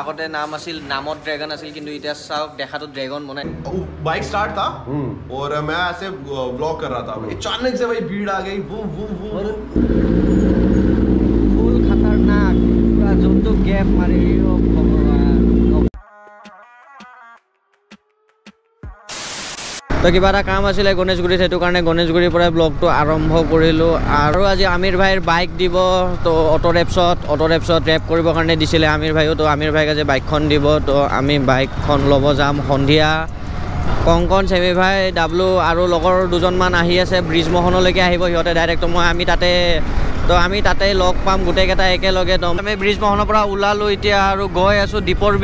আগতে নাম আছিল নামত ড্रैगन আছিল কিন্তু ইতিয়া চাওক দেখাতো ড্रैगन বনাই बाइक स्टार्ट था और मैं ऐसे व्लॉग कर रहा था अचानक से भाई भीड़ आ गई वो फुल खतरनाक पूरा जोंतो गैप मारे ओ भगवान तो किबा এটা কাম আছিল গণেশগুৰি হেতু কাৰণে গণেশগুৰিৰ পৰা ব্লগটো আৰম্ভ কৰিলো আৰু আজি আমিৰ ভাইৰ বাইক দিব তো অটো ৰেপছত ৰেপ কৰিবৰ কাৰণে দিছিলে আমিৰ ভাইও তো আমিৰ ভাইক আজি বাইকখন দিব তো আমি বাইকখন ল'ব যাম সন্ধিয়া কংকন চেমি ভাই ডাবলু আৰু লগৰ দুজনমান আহি আছে ব্ৰিজ মোহনলৈকে আহিব সিহঁতে ডাইৰেক্ট আমি তাতে লগ পাম গোটেইকেইটা একেলগে আমি ব্ৰিজ মোহনৰ পৰা ওলালো এতিয়া আৰু গৈ আছো দীপৰ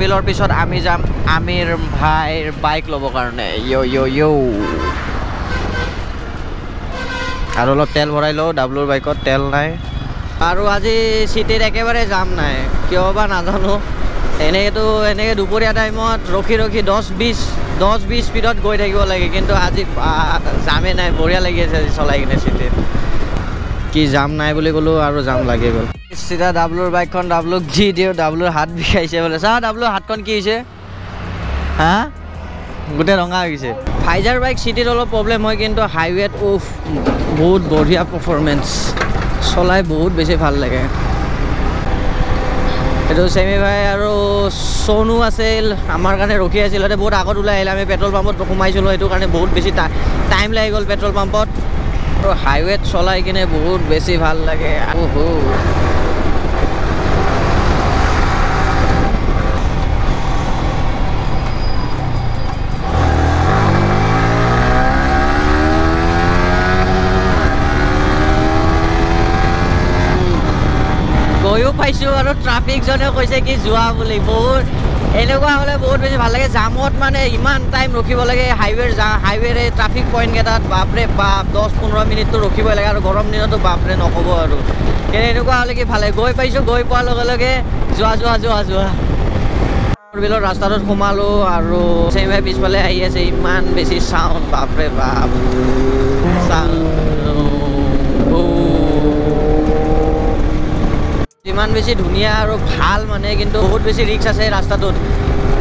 বিলৰ পিছত আমি যাম আমিৰ ভাইৰ বাইক ল'বৰ কাৰণে ইয়ো আৰু অলপ তেল ভৰাই লওঁ ডাবলুৰ বাইকত তেল নাই আৰু আজি চিটিত একেবাৰে যাম নাই কিয় বা নাজানো এনেকৈ দুপৰীয়া টাইমত ৰখি 10-20 স্পীডত গৈ থাকিব লাগে কিন্তু আজি জামে নাই বঢ়িয়া লাগি আছে আজি চলাই কিনে চিটিত কি জাম নাই বুলি ক'লো আৰু জাম লাগি গ'ল চিধা ডাবলুৰ বাইকখন ডাবলুক দি দিওঁ ডাবলুৰ হাত বিষাইছে বোলে চা ডাবলুৰ হাতখন কি হৈছে হা গোটেই ৰঙা হৈ গৈছে ফাইজাৰ বাইক চিটিত অলপ প্ৰব্লেম হয় কিন্তু হাইৱেত বহুত বঢ়িয়া পাৰফৰ্মেঞ্চ চলাই বহুত বেছি ভাল লাগে এইটো চেমি ভাই আৰু সোনু আছিল আমাৰ কাৰণে ৰখি আছিল বহুত আগত ওলাই আহিলে আমি পেট্ৰল পাম্পত সোমাইছিলোঁ সেইটো কাৰণে বহুত বেছি টাইম লাগি গ'ল পেট্ৰল পাম্পত আৰু হাইৱেত চলাই কিনে বহুত বেছি ভাল লাগে গৈও পাইছোঁ আৰু ট্ৰাফিকজনে কৈছে কি যোৱা বুলি বহুত এনেকুৱা হ'লে বহুত বেছি ভাল লাগে জামত মানে ইমান টাইম ৰখিব লাগে হাইৱেৰে ট্ৰাফিক পইণ্টকেইটাত বাপৰে বাপ 10-15 মিনিটটো ৰখিবই লাগে আৰু গৰম দিনতো বাপৰে নক'ব আৰু কিন্তু এনেকুৱা হ'লে কি ভালে গৈ পাইছোঁ গৈ পোৱাৰ লগে লগে যোৱা বিলৰ ৰাস্তাটোত সোমালোঁ আৰু চেমি পিছফালে আহি আছে ইমান বেছি চাউণ্ড বাপৰে বাপ ইমান বেছি ধুনীয়া আৰু ভাল মানে কিন্তু বহুত বেছি ৰিক্স আছে ৰাস্তাটোত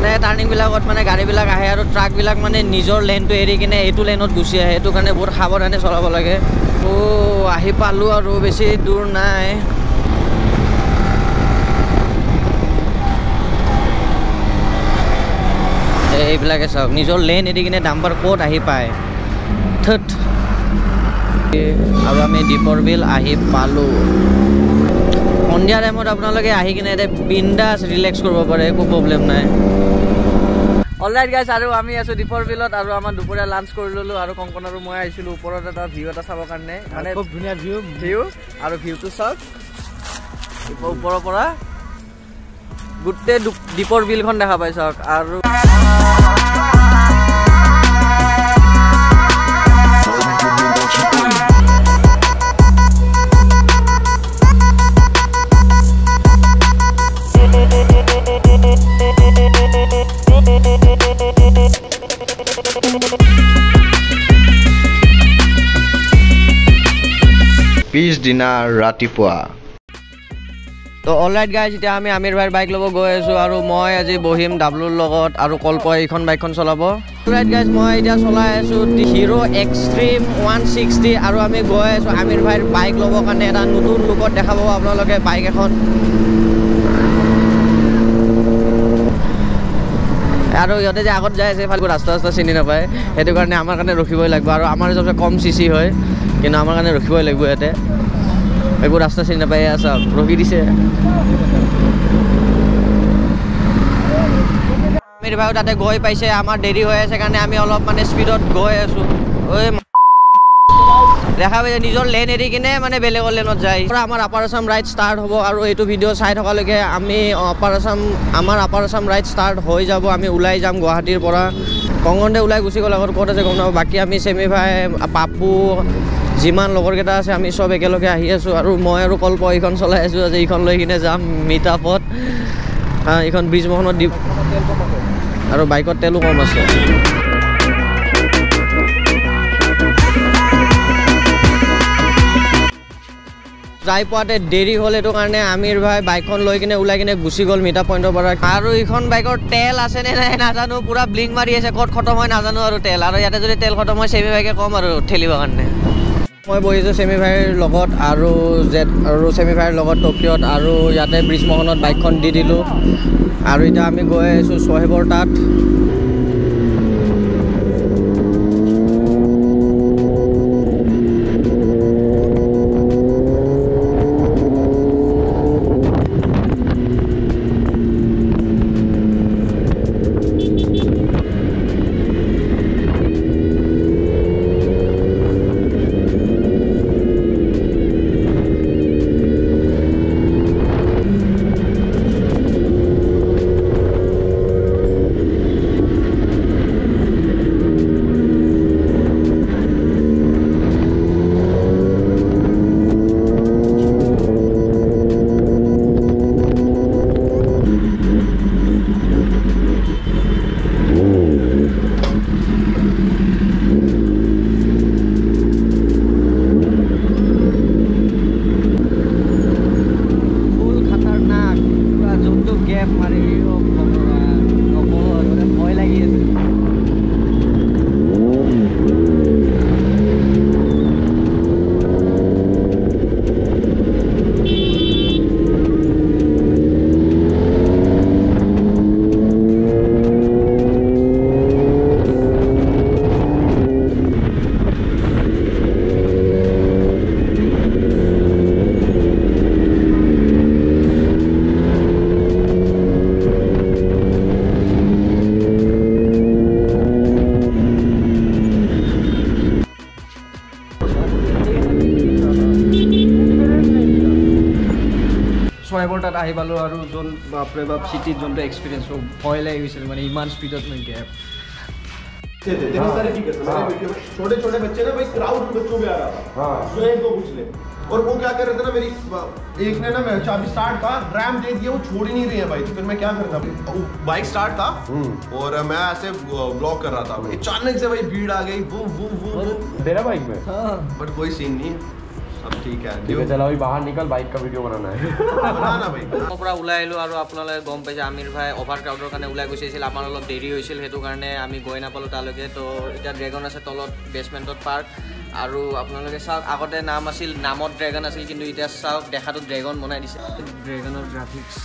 মানে টাৰ্ণিংবিলাকত মানে গাড়ীবিলাক আহে আৰু ট্ৰাকবিলাক মানে নিজৰ লেনটো এৰি কিনে এইটো লেনত গুচি আহে সেইটো কাৰণে বহুত সাৱধানে চলাব লাগে আহি পালোঁ আৰু বেছি দূৰ নাই এইবিলাকে চাওক নিজৰ লেন এৰি কিনে ডাম্পাৰ ক'ত আহি পায় আৰু আমি দীপৰ বিল আহি পালোঁ সন্ধিয়া টাইমত আপোনালোকে আহি কিনে এতিয়া বিন্দাছ ৰিলেক্স কৰিব পাৰে একো প্ৰব্লেম নাই অলৰাইট গাইজ আৰু আমি আছোঁ দীপৰ বিলত আৰু আমাৰ দুপৰীয়া লাঞ্চ কৰি ল'লোঁ আৰু কংকন আৰু মই আহিছিলোঁ ওপৰত এটা ভিউ এটা চাবৰ কাৰণে মানে খুব ধুনীয়া ভিউ আৰু ভিউটো চাওক ওপৰৰ পৰা গোটেই দীপৰ বিলখন দেখা পাই চাওক আৰু পিছদিনা ৰাতিপুৱা তো অলৰাইট গাইজ এতিয়া আমি আমিৰ ভাইৰ বাইক ল'ব গৈ আছোঁ আৰু মই আজি বহিম ডাবলুৰ লগত আৰু কল্পই এইখন বাইকখন চলাব অলৰাইট গাইজ মই এতিয়া চলাই আছোঁ হিৰো এক্সট্ৰিম 160 আৰু আমি গৈ আছোঁ আমিৰ ভাইৰ বাইক ল'বৰ কাৰণে এটা নতুন লুকত দেখা পাব আপোনালোকে বাইক এখন আৰু ইহঁতে যে আগত যাই আছে ভালকৈ ৰাস্তা চিনি নাপায় সেইটো কাৰণে আমাৰ কাৰণে ৰখিবই লাগিব আৰু আমাৰ চবচে কম চিচি হয় কিন্তু আমাৰ কাৰণে ৰখিবই লাগিব ইয়াতে একো ৰাস্তা চিনি নাপায় চাওক ৰখি দিছে আমিৰ ভাইও তাতে গৈ পাইছে আমাৰ দেৰি হৈ আছে কাৰণে আমি অলপ মানে স্পীডত গৈ আছোঁ দেখা পাইছে নিজৰ লেন এৰি কিনে মানে বেলেগৰ লেনত যায় আমাৰ আপাৰ আছাম ৰাইড ষ্টাৰ্ট হ'ব আৰু এইটো ভিডিঅ' চাই থকালৈকে আমি আমাৰ আপাৰ আছাম ৰাইড ষ্টাৰ্ট হৈ যাব আমি ওলাই যাম গুৱাহাটীৰ পৰা কংকনতে ওলাই গুচি গ'ল আগত ক'ত আছে গম নাপাওঁ বাকী আমি চেমি ভাই পাপু যিমান লগৰকেইটা আছে আমি চব একেলগে আহি আছোঁ আৰু মই আৰু কল্প এইখন চলাই আছোঁ আজি এইখন লৈ কিনে যাম মিটআপত এইখন ব্ৰিজ মোহনত দিম আৰু বাইকত তেলো কম আছে যাই পোৱাতে দেৰি হ'ল এইটো কাৰণে আমিৰ ভাই বাইকখন লৈ কিনে ওলাই কিনে গুচি গ'ল মিটাৰ পইণ্টৰ পৰা আৰু এইখন বাইকৰ তেল আছে নে নাই নাজানো পুৰা ব্লিংক মাৰি আছে ক'ত খতম হয় নাজানো আৰু তেল আৰু ইয়াতে যদি তেল খতম হয় চেমি ভাইকে ক'ম আৰু ঠেলিবৰ কাৰণে মই বহিছোঁ চেমি ভাইৰ লগত আৰু চেমি ভাইৰ লগত টকিঅ'ত আৰু ইয়াতে ব্ৰিজ মহনত বাইকখন দি দিলোঁ আৰু এতিয়া আমি গৈ আছোঁ চহেবৰ তাত চহেবৰ তাত আহি পালোঁ আৰু যোন বাপৰে বাপ চিটিত যোনটো এক্সপিৰিয়েঞ্চ ভয় লাগি গৈছিল মানে ইমান স্পীডত মই গেপ छोटे छोटे बच्चे ना भाई क्राउड में बच्चों में आ रहा था सुहेल को पूछ ले और वो क्या कर रहे थे ना मेरी एक ने ना मैं चाबी स्टार्ट था रैम दे दिया वो छोड़ ही नहीं रही है भाई तो फिर मैं क्या करता बाइक स्टार्ट था और मैं ऐसे ब्लॉक कर रहा था अचानक से भाई भीड़ आ गई वो तेरा बाइक में बट कोई सीन नहीं अब ठीक है चला अभी बाहर निकल बाइक का वीडियो बनाना है बनाना भाई মই পৰা ওলাই আহিলোঁ আৰু আপোনালোকে গম পাইছে আমিৰ ভাই অভাৰ ক্ৰাউডৰ কাৰণে ওলাই গৈছিল আমাৰ অলপ দেৰি হৈছিল সেইটো কাৰণে আমি গৈ নাপালোঁ তালৈকে তো এতিয়া ড্ৰেগন আছে তলত বেছমেণ্টত পাৰ্ক আৰু আপোনালোকে চাওক আগতে নাম আছিল নামত ড্ৰেগন আছিল কিন্তু এতিয়া চাওক দেখাটো ড্ৰেগন বনাই দিছে ড্ৰেগনৰ গ্ৰাফিক্স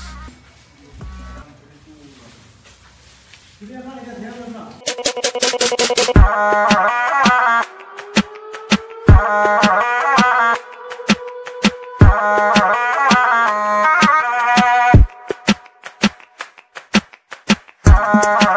Ah